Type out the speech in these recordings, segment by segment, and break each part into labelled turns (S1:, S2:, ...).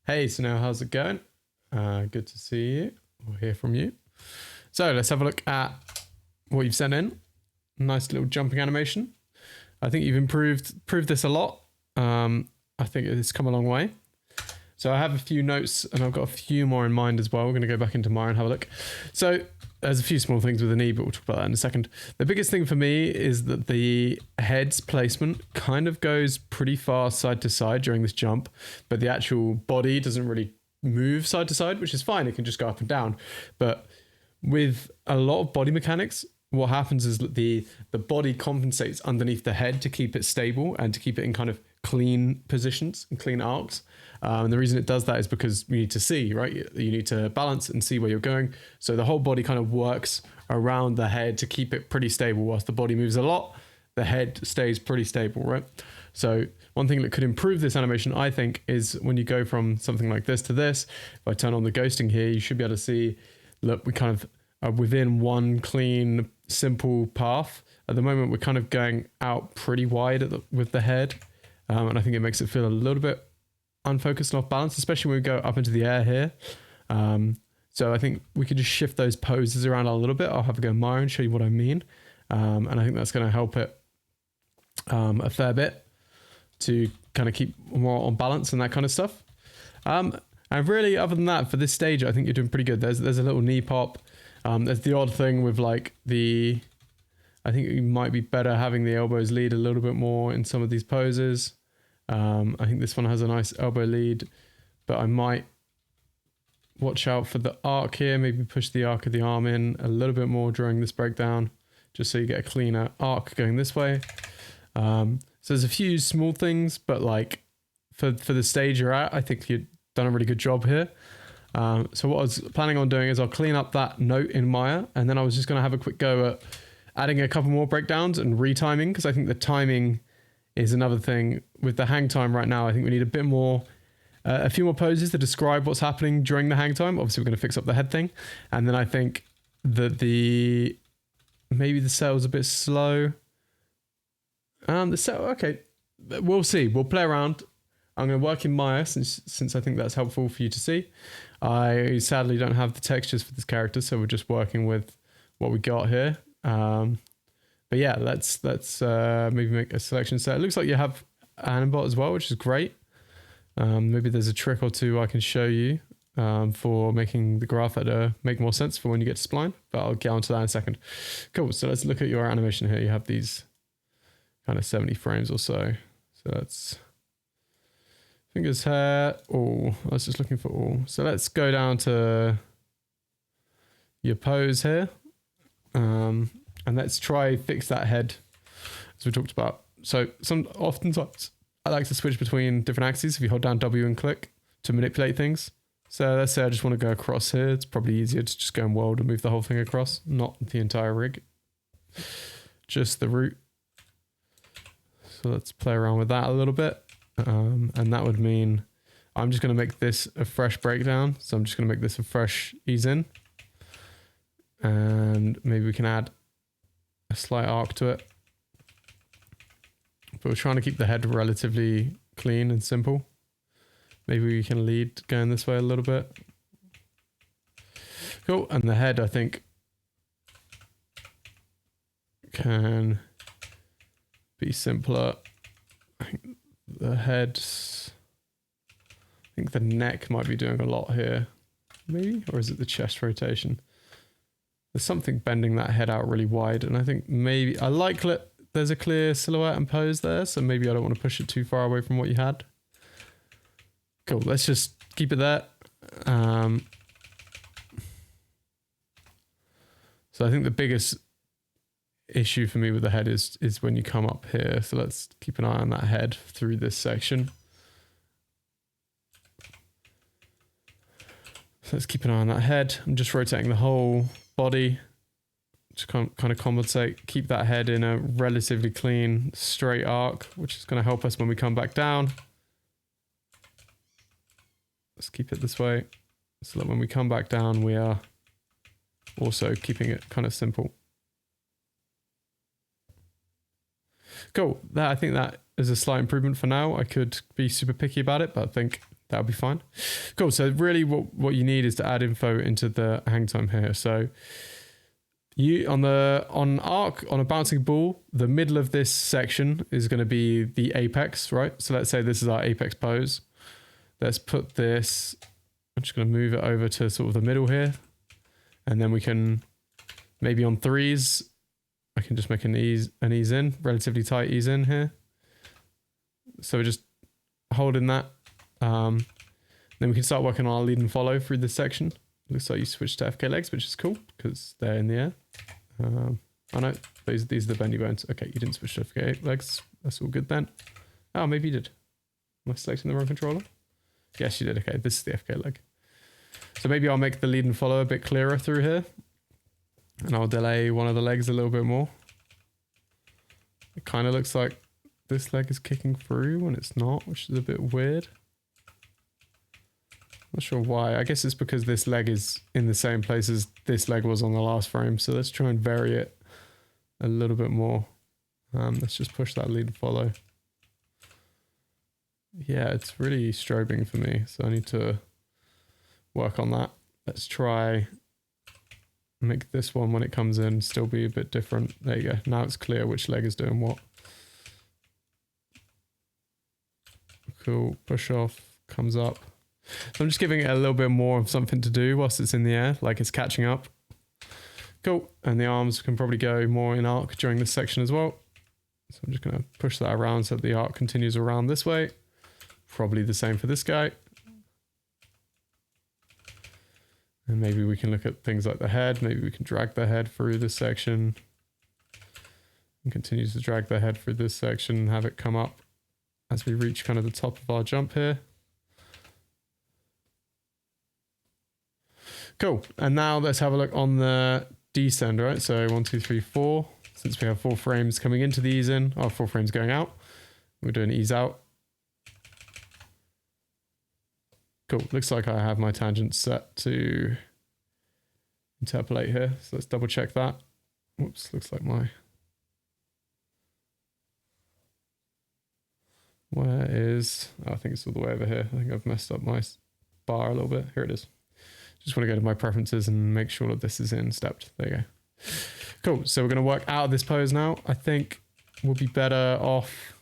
S1: Hey, so now how's it going? Good to see you or hear from you. So let's have a look at what you've sent in. Nice little jumping animation. I think you've improved this a lot. I think it's come a long way. So I have a few notes and I've got a few more in mind as well. We're going to go back into Maya and have a look. So there's a few small things with the knee, but we'll talk about that in a second. The biggest thing for me is that the head's placement kind of goes pretty far side to side during this jump, but the actual body doesn't really move side to side, which is fine. It can just go up and down. But with a lot of body mechanics, what happens is that the body compensates underneath the head to keep it stable and to keep it in kind of clean positions and clean arcs. And the reason it does that is because you need to see, right? You need to balance and see where you're going. So the whole body kind of works around the head to keep it pretty stable. Whilst the body moves a lot, the head stays pretty stable, right? So one thing that could improve this animation, I think, is when you go from something like this to this. If I turn on the ghosting here, you should be able to see, look, we kind of are within one clean, simple path. At the moment, we're kind of going out pretty wide with the head. And I think it makes it feel a little bit unfocused and off balance, especially when we go up into the air here. So I think we could just shift those poses around a little bit. I'll have a go in Maya and show you what I mean. And I think that's going to help it a fair bit to kind of keep more on balance and that kind of stuff. And really, other than that, for this stage, I think you're doing pretty good. There's a little knee pop. There's the odd thing with like I think you might be better having the elbows lead a little bit more in some of these poses. I think this one has a nice elbow lead, but I might watch out for the arc here, maybe push the arc of the arm in a little bit more during this breakdown, just so you get a cleaner arc going this way. So there's a few small things, but like for the stage you're at, I think you've done a really good job here. So what I was planning on doing is I'll clean up that note in Maya, and then I was just going to have a quick go at adding a couple more breakdowns and retiming, because I think the timing is another thing. With the hang time right now, I think we need a bit more, a few more poses to describe what's happening during the hang time. Obviously, we're going to fix up the head thing. And then I think that maybe the sail's a bit slow. The sail, okay, we'll see. We'll play around. I'm going to work in Maya since I think that's helpful for you to see. I sadly don't have the textures for this character, so we're just working with what we got here. But yeah, let's maybe make a selection set. It looks like you have Animbot as well, which is great. Maybe there's a trick or two I can show you for making the graph editor make more sense for when you get to spline, but I'll get onto that in a second. Cool, so let's look at your animation here. You have these kind of 70 frames or so. So that's fingers, hair, all. I was just looking for all. So let's go down to your pose here. And let's try fix that head as we talked about. So oftentimes I like to switch between different axes if you hold down W and click to manipulate things. So let's say I just want to go across here. It's probably easier to just go in world and move the whole thing across, not the entire rig, just the root. So let's play around with that a little bit. And that would mean I'm just going to make this a fresh breakdown. So I'm just going to make this a fresh ease in. And maybe we can add a slight arc to it. But we're trying to keep the head relatively clean and simple. Maybe we can lead going this way a little bit. Cool. And the head, I think, can be simpler. I think the head, I think the neck might be doing a lot here. Maybe? Or is it the chest rotation? There's something bending that head out really wide, and I think maybe I like there's a clear silhouette and pose there, so maybe I don't want to push it too far away from what you had. Cool, let's just keep it there. So I think the biggest issue for me with the head is when you come up here. So let's keep an eye on that head through this section. So let's keep an eye on that head. I'm just rotating the whole body to kind of compensate, keep that head in a relatively clean straight arc, which is going to help us when we come back down. Let's keep it this way so that when we come back down we are also keeping it kind of simple. Cool. I think that is a slight improvement for now. I could be super picky about it, but I think that'll be fine. Cool. So really what you need is to add info into the hang time here. So you on a bouncing ball, the middle of this section is going to be the apex, right? So let's say this is our apex pose. Let's put this, I'm just going to move it over to sort of the middle here. And then we can, maybe on threes, I can just make an ease in, relatively tight ease in here. So we're just holding that. Then we can start working on our lead and follow through this section. Looks like you switched to FK legs, which is cool because they're in the air. Oh no, these are the bendy bones. Okay, you didn't switch to FK legs. That's all good then. Oh, maybe you did. Am I selecting the wrong controller? Yes, you did. Okay, this is the FK leg. So maybe I'll make the lead and follow a bit clearer through here. And I'll delay one of the legs a little bit more. It kind of looks like this leg is kicking through when it's not, which is a bit weird. Not sure why. I guess it's because this leg is in the same place as this leg was on the last frame. So let's try and vary it a little bit more. Let's just push that lead and follow. Yeah, it's really strobing for me. So I need to work on that. Let's try make this one when it comes in still be a bit different. There you go. Now it's clear which leg is doing what. Cool. Push off. Comes up. So I'm just giving it a little bit more of something to do whilst it's in the air, like it's catching up. Cool. And the arms can probably go more in arc during this section as well. So I'm just going to push that around so that the arc continues around this way. Probably the same for this guy. And maybe we can look at things like the head. Maybe we can drag the head through this section. And continue to drag the head through this section and have it come up as we reach kind of the top of our jump here. Cool. And now let's have a look on the descend, right? So 1, 2, 3, 4. Since we have 4 frames coming into the ease in, or 4 frames going out, we're doing ease out. Cool. Looks like I have my tangent set to interpolate here. So let's double check that. Whoops, looks like where is, oh, I think it's all the way over here. I think I've messed up my bar a little bit. Here it is. Just want to go to my preferences and make sure that this is in stepped. There you go. Cool. So we're going to work out of this pose now. I think we'll be better off.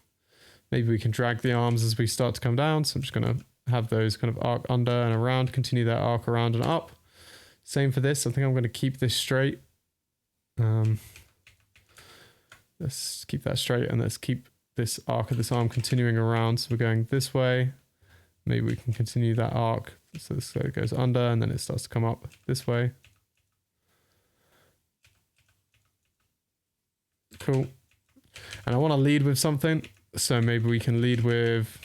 S1: Maybe we can drag the arms as we start to come down. So I'm just going to have those kind of arc under and around, continue that arc around and up. Same for this. I think I'm going to keep this straight. Let's keep that straight and let's keep this arc of this arm continuing around. So we're going this way. Maybe we can continue that arc. So this goes under and then it starts to come up this way. Cool. And I want to lead with something. So maybe we can lead with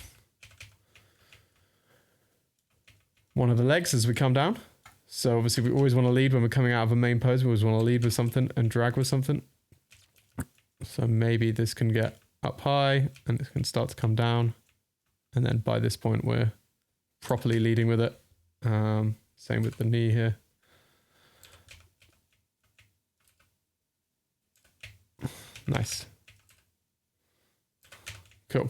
S1: one of the legs as we come down. So obviously we always want to lead when we're coming out of a main pose. We always want to lead with something and drag with something. So maybe this can get up high and it can start to come down. And then by this point, we're properly leading with it. Same with the knee here. Nice. Cool.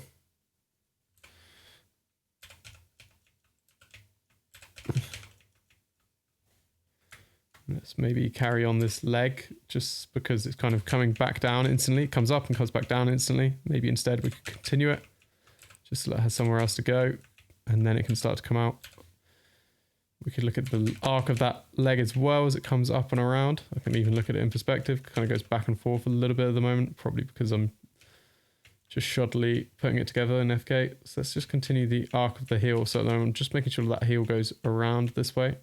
S1: Let's maybe carry on this leg just because it's kind of coming back down instantly. It comes up and comes back down instantly. Maybe instead we could continue it. Just let it have somewhere else to go. And then it can start to come out. We could look at the arc of that leg as well as it comes up and around. I can even look at it in perspective. It kind of goes back and forth a little bit at the moment, probably because I'm just shoddily putting it together in FK. So let's just continue the arc of the heel. So I'm just making sure that heel goes around this way.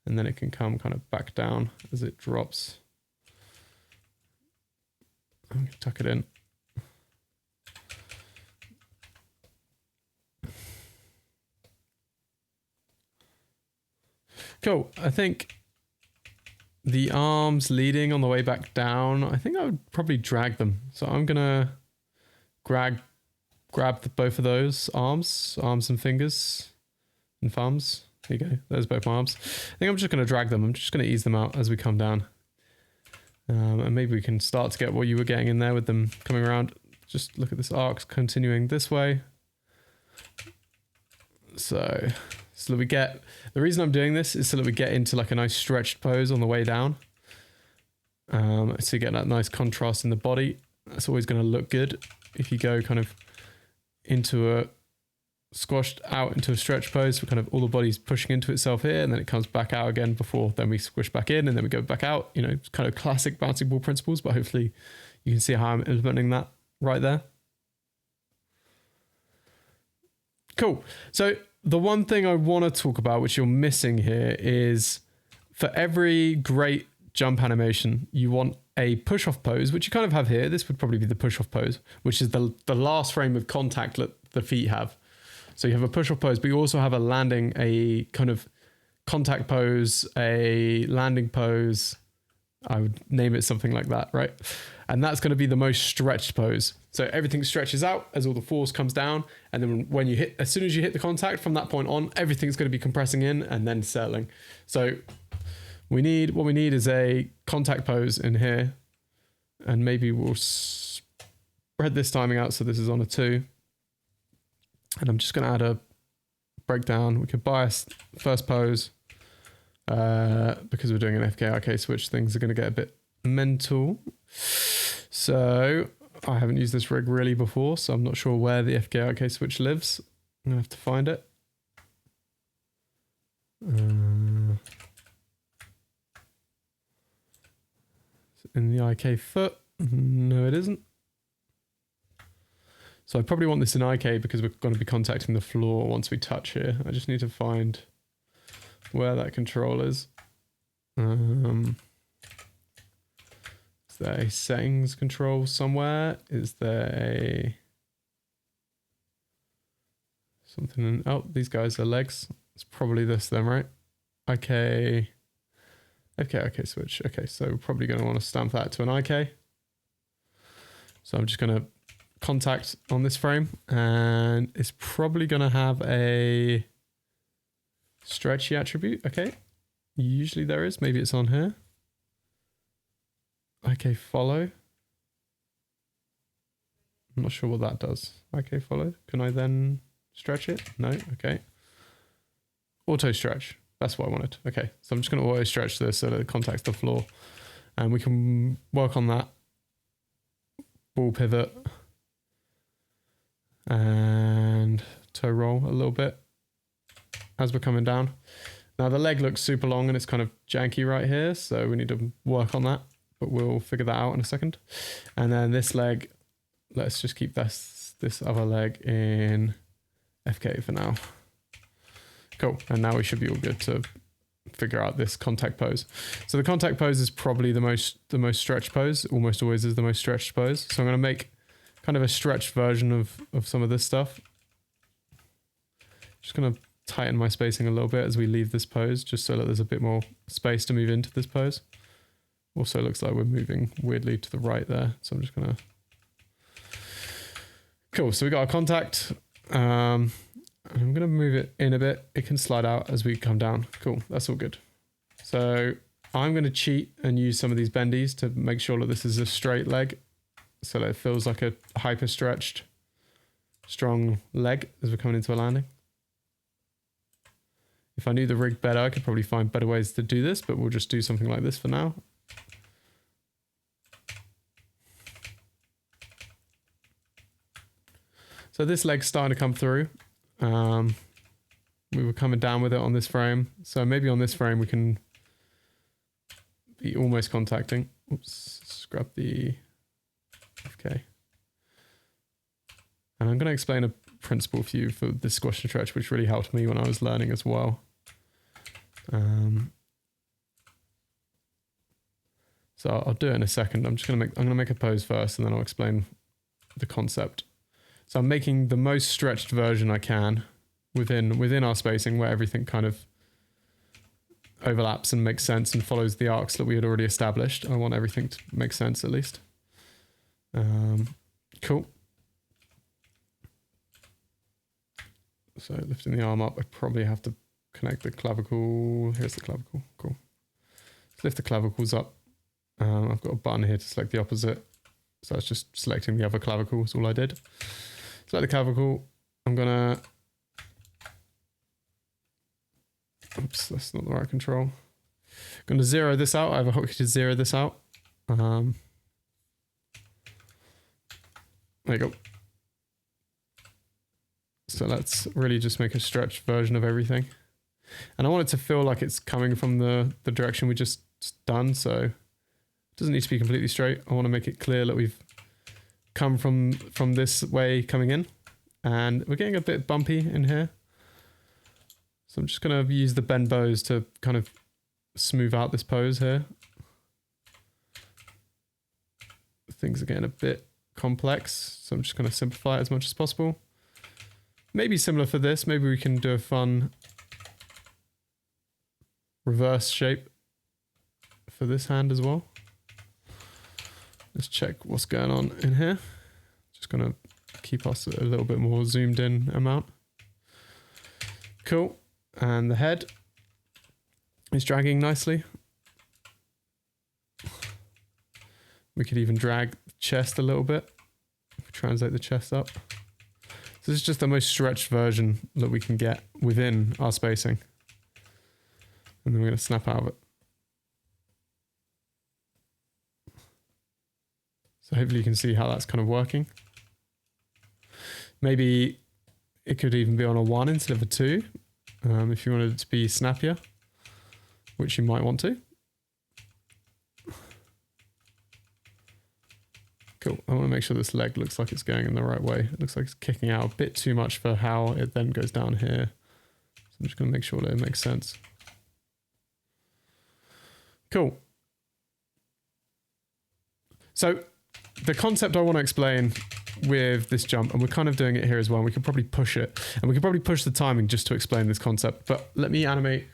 S1: And then it can come kind of back down as it drops. I'm going to tuck it in. Cool. I think the arms leading on the way back down, I think I would probably drag them. So I'm going to grab both of those arms and fingers and thumbs. There you go. There's both my arms. I think I'm just going to drag them. I'm just going to ease them out as we come down. And maybe we can start to get what you were getting in there with them coming around. Just look at this arc continuing this way. So that we get, the reason I'm doing this is so that we get into like a nice stretched pose on the way down. So you get that nice contrast in the body. That's always going to look good if you go kind of into a squashed out into a stretch pose, so kind of all the body's pushing into itself here, and then it comes back out again before then we squish back in, and then we go back out. You know, it's kind of classic bouncing ball principles, but hopefully you can see how I'm implementing that right there. Cool. So the one thing I want to talk about, which you're missing here, is for every great jump animation, you want a push-off pose, which you kind of have here. This would probably be the push-off pose, which is the last frame of contact that the feet have. So you have a push-off pose, but you also have a landing, a kind of contact pose, a landing pose. I would name it something like that, right? And that's going to be the most stretched pose. So everything stretches out as all the force comes down. And then when you hit, as soon as you hit the contact from that point on, everything's going to be compressing in and then settling. So what we need is a contact pose in here. And maybe we'll spread this timing out so this is on a 2. And I'm just going to add a breakdown. We could bias first pose because we're doing an FKRK switch. Things are going to get a bit mental. So I haven't used this rig really before, so I'm not sure where the FKRK switch lives. I'm going to have to find it. In the IK foot. No, it isn't. So I probably want this in IK because we're going to be contacting the floor once we touch here. I just need to find where that control is. Is there a settings control somewhere? Is there a something in, oh, these guys are legs. It's probably this then, right? IK, okay, switch. Okay, so we're probably going to want to stamp that to an IK. So I'm just going to contact on this frame, and it's probably going to have a stretchy attribute. Okay, usually there is. Maybe it's on here. IK follow. I'm not sure what that does. IK follow. Can I then stretch it? No. Okay. Auto stretch. That's what I wanted. Okay, so I'm just going to auto stretch this so that it contacts the floor, and we can work on that ball pivot and toe roll a little bit as we're coming down. Now the leg looks super long and it's kind of janky right here, so we need to work on that, but we'll figure that out in a second. And then this leg, let's just keep this other leg in FK for now. Cool, and now we should be all good to figure out this contact pose. So the contact pose is probably the most stretched pose. Almost always is the most stretched pose. So I'm going to make kind of a stretched version of some of this stuff. Just going to tighten my spacing a little bit as we leave this pose, just so that there's a bit more space to move into this pose. Also looks like we're moving weirdly to the right there. So I'm just going to... Cool, so we got our contact. I'm going to move it in a bit. It can slide out as we come down. Cool, that's all good. So I'm going to cheat and use some of these bendies to make sure that this is a straight leg, so that it feels like a hyper stretched, strong leg as we're coming into a landing. If I knew the rig better, I could probably find better ways to do this, but we'll just do something like this for now. So this leg's starting to come through. We were coming down with it on this frame. So maybe on this frame we can be almost contacting. Oops, scrub the FK. And I'm going to explain a principle for you for this squash and stretch, which really helped me when I was learning as well. So I'll do it in a second. I'm going to make a pose first, and then I'll explain the concept. So I'm making the most stretched version I can within our spacing, where everything kind of overlaps and makes sense and follows the arcs that we had already established. I want everything to make sense at least. Cool. So lifting the arm up, I probably have to connect the clavicle. Here's the clavicle. Cool. Let's lift the clavicles up. I've got a button here to select the opposite. So it's just selecting the other clavicle is all I did. Select the clavicle. I'm going to Oops, that's not the right control. Going to zero this out. I have a hotkey to zero this out. There you go. So let's really just make a stretched version of everything. And I want it to feel like it's coming from the direction we just done. So it doesn't need to be completely straight. I want to make it clear that we've come from this way coming in. And we're getting a bit bumpy in here. So I'm just going to use the bend bows to kind of smooth out this pose here. Things are getting a bit complex, so I'm just going to simplify it as much as possible. Maybe similar for this, maybe we can do a fun reverse shape for this hand as well. Let's check what's going on in here. Just going to keep us a little bit more zoomed in amount. Cool. And the head is dragging nicely. We could even drag the chest a little bit. If we translate the chest up. So this is just the most stretched version that we can get within our spacing. And then we're going to snap out of it. So hopefully you can see how that's kind of working. Maybe it could even be on a 1 instead of a 2. If you wanted it to be snappier, which you might want to. Cool. I want to make sure this leg looks like it's going in the right way. It looks like it's kicking out a bit too much for how it then goes down here. So I'm just going to make sure that it makes sense. Cool. So the concept I want to explain with this jump, and we're kind of doing it here as well, and we could probably push it, and we could probably push the timing just to explain this concept, but let me animate.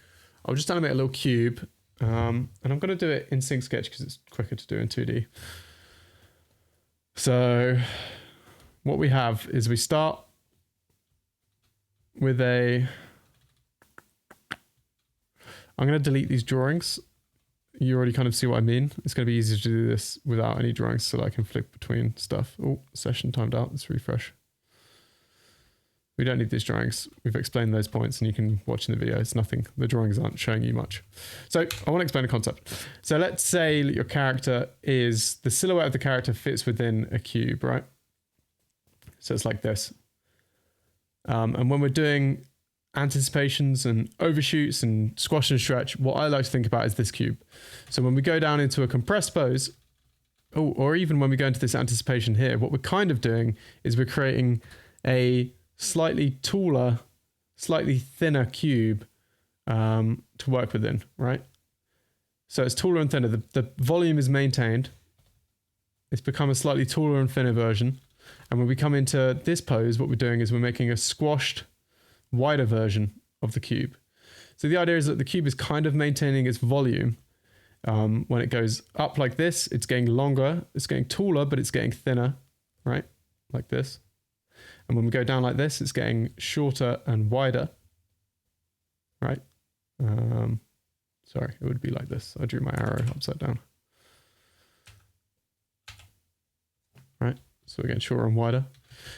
S1: I'll just animate a little cube, and I'm going to do it in Sync Sketch because it's quicker to do in 2D. So what we have is we start with I'm going to delete these drawings. You already kind of see what I mean. It's going to be easier to do this without any drawings so that I can flick between stuff. Oh, session timed out. Let's refresh. We don't need these drawings. We've explained those points and you can watch in the video. It's nothing. The drawings aren't showing you much. So I want to explain a concept. So let's say that your character is, the silhouette of the character fits within a cube, right? So it's like this. And when we're doing anticipations and overshoots and squash and stretch, what I like to think about is this cube. So when we go down into a compressed pose, or even when we go into this anticipation here, what we're kind of doing is we're creating a slightly taller, slightly thinner cube to work within, right? So it's taller and thinner. The volume is maintained. It's become a slightly taller and thinner version. And when we come into this pose, what we're doing is we're making a squashed, wider version of the cube. So the idea is that the cube is kind of maintaining its volume. When it goes up like this, it's getting longer, it's getting taller, but it's getting thinner, right? Like this. And when we go down like this, it's getting shorter and wider, right? Sorry, it would be like this. I drew my arrow upside down. Right, so we're getting shorter and wider.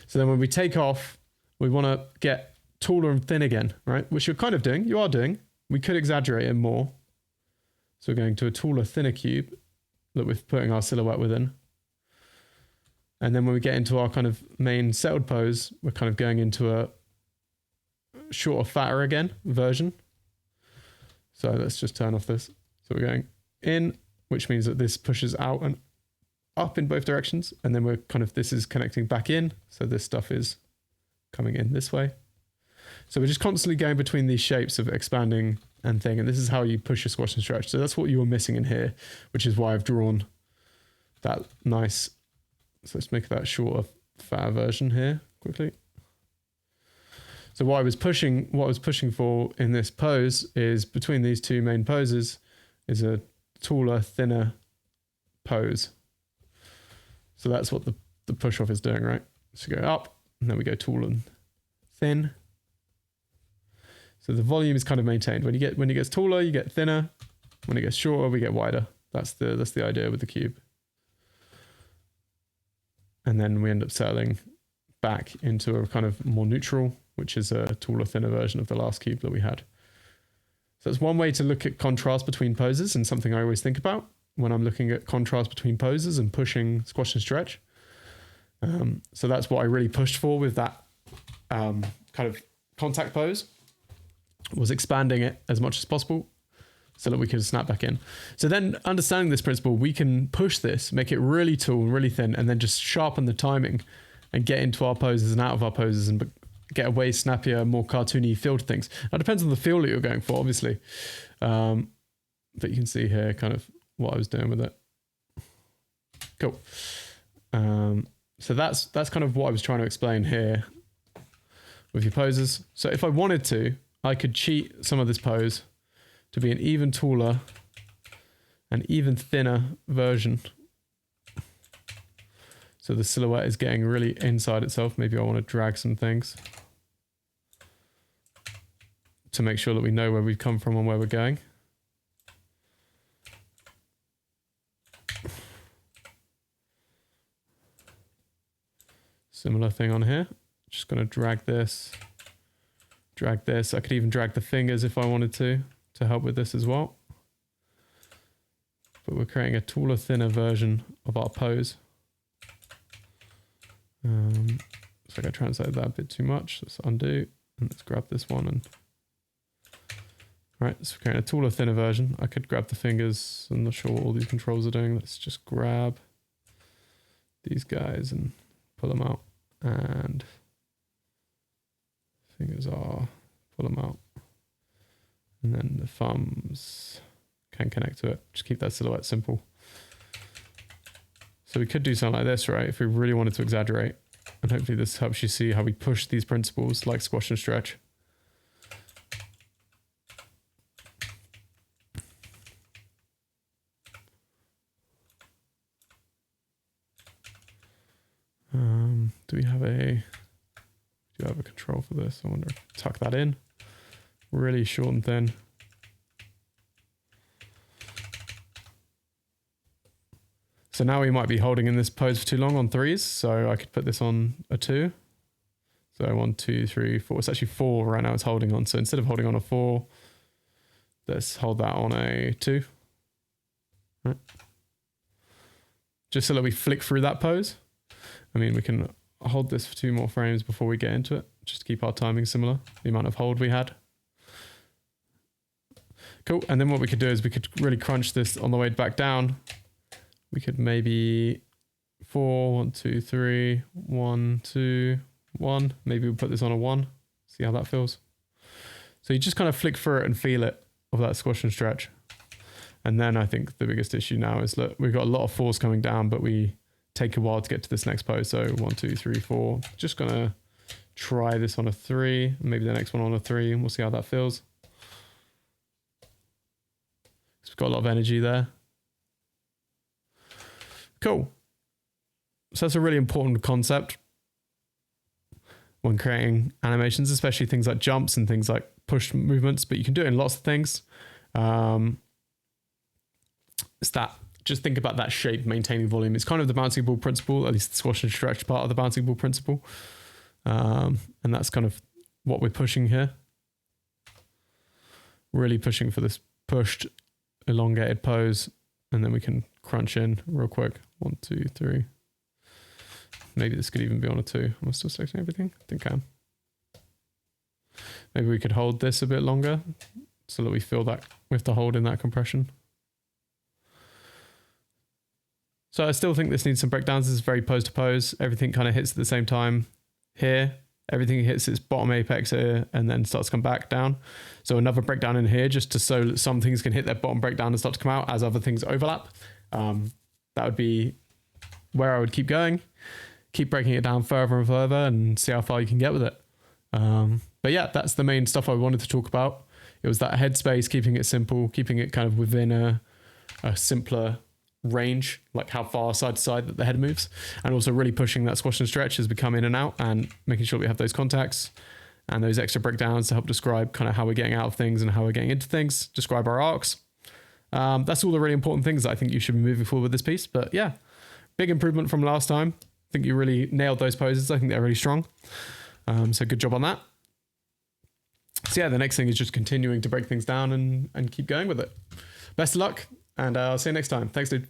S1: So then when we take off, we want to get taller and thin again, right? Which you're kind of doing, you are doing. We could exaggerate it more. So we're going to a taller, thinner cube that we're putting our silhouette within. And then when we get into our kind of main settled pose, we're kind of going into a shorter, fatter again version. So let's just turn off this. So we're going in, which means that this pushes out and up in both directions. And then we're kind of, this is connecting back in. So this stuff is coming in this way. So we're just constantly going between these shapes of expanding and thing. And this is how you push your squash and stretch. So that's what you were missing in here, which is why I've drawn that nice. So let's make that shorter, fatter version here quickly. So what I was pushing for in this pose is between these two main poses is a taller, thinner pose. So that's what the push off is doing, right? So go up and then we go tall and thin. So the volume is kind of maintained. When it gets taller, you get thinner. When it gets shorter, we get wider. That's the idea with the cube. And then we end up settling back into a kind of more neutral, which is a taller, thinner version of the last cube that we had. So that's one way to look at contrast between poses, and something I always think about when I'm looking at contrast between poses and pushing squash and stretch. So that's what I really pushed for with that kind of contact pose, was expanding it as much as possible so that we could snap back in. So then, understanding this principle, we can push this, make it really tall and really thin, and then just sharpen the timing and get into our poses and out of our poses and get a way snappier, more cartoony feel to things. Now, it depends on the feel that you're going for, obviously. But you can see here kind of what I was doing with it. Cool. So that's kind of what I was trying to explain here with your poses. So if I wanted to, I could cheat some of this pose to be an even taller and even thinner version. So the silhouette is getting really inside itself. Maybe I want to drag some things to make sure that we know where we've come from and where we're going. Similar thing on here. Just going to drag this. I could even drag the fingers if I wanted to help with this as well. But we're creating a taller, thinner version of our pose. So I translated that a bit too much. Let's undo and let's grab this one. And right, so we're creating a taller, thinner version. I could grab the fingers. I'm not sure what all these controls are doing. Let's just grab these guys and pull them out. And fingers are, pull them out. And then the thumbs can connect to it. Just keep that silhouette simple. So we could do something like this, right? If we really wanted to exaggerate. And hopefully this helps you see how we push these principles like squash and stretch. Do we have a control for this? I wonder. Tuck that in. Really short and thin. So now we might be holding in this pose for too long on 3s. So I could put this on a 2. So 1, 2, 3, 4. It's actually 4 right now it's holding on. So instead of holding on a 4, let's hold that on a 2. Right. Just so that we flick through that pose. I mean, we can hold this for 2 more frames before we get into it, just to keep our timing similar, the amount of hold we had. Cool, and then what we could do is we could really crunch this on the way back down. We could maybe 4, 1, 2, 3, 1, 2, 1. Maybe we'll put this on a 1, see how that feels. So you just kind of flick through it and feel it of that squash and stretch. And then I think the biggest issue now is that we've got a lot of force coming down, but we take a while to get to this next pose. So 1, 2, 3, 4. Just gonna try this on a 3, maybe the next one on a 3, and we'll see how that feels. So we've got a lot of energy there. Cool. So that's a really important concept when creating animations, especially things like jumps and things like push movements, but you can do it in lots of things. It's that, just think about that shape, maintaining volume. It's kind of the bouncing ball principle, at least the squash and stretch part of the bouncing ball principle. And that's kind of what we're pushing here. Really pushing for this pushed, elongated pose. And then we can crunch in real quick. 1, 2, 3. Maybe this could even be on a 2. Am I still selecting everything? I think I am. Maybe we could hold this a bit longer so that we feel that we have to hold in that compression. So I still think this needs some breakdowns. This is very pose to pose. Everything kind of hits at the same time here. Everything hits its bottom apex here and then starts to come back down. So another breakdown in here just to so that some things can hit their bottom breakdown and start to come out as other things overlap. That would be where I would keep going. Keep breaking it down further and further and see how far you can get with it. But yeah, that's the main stuff I wanted to talk about. It was that headspace, keeping it simple, keeping it kind of within a simpler range, like how far side to side that the head moves, and also really pushing that squash and stretch as we come in and out and making sure we have those contacts and those extra breakdowns to help describe kind of how we're getting out of things and how we're getting into things, describe our arcs. That's all the really important things that I think you should be moving forward with this piece. But yeah, big improvement from last time. I think you really nailed those poses. I think they're really strong. So good job on that. So yeah, the next thing is just continuing to break things down and keep going with it. Best of luck, and I'll see you next time. Thanks, dude.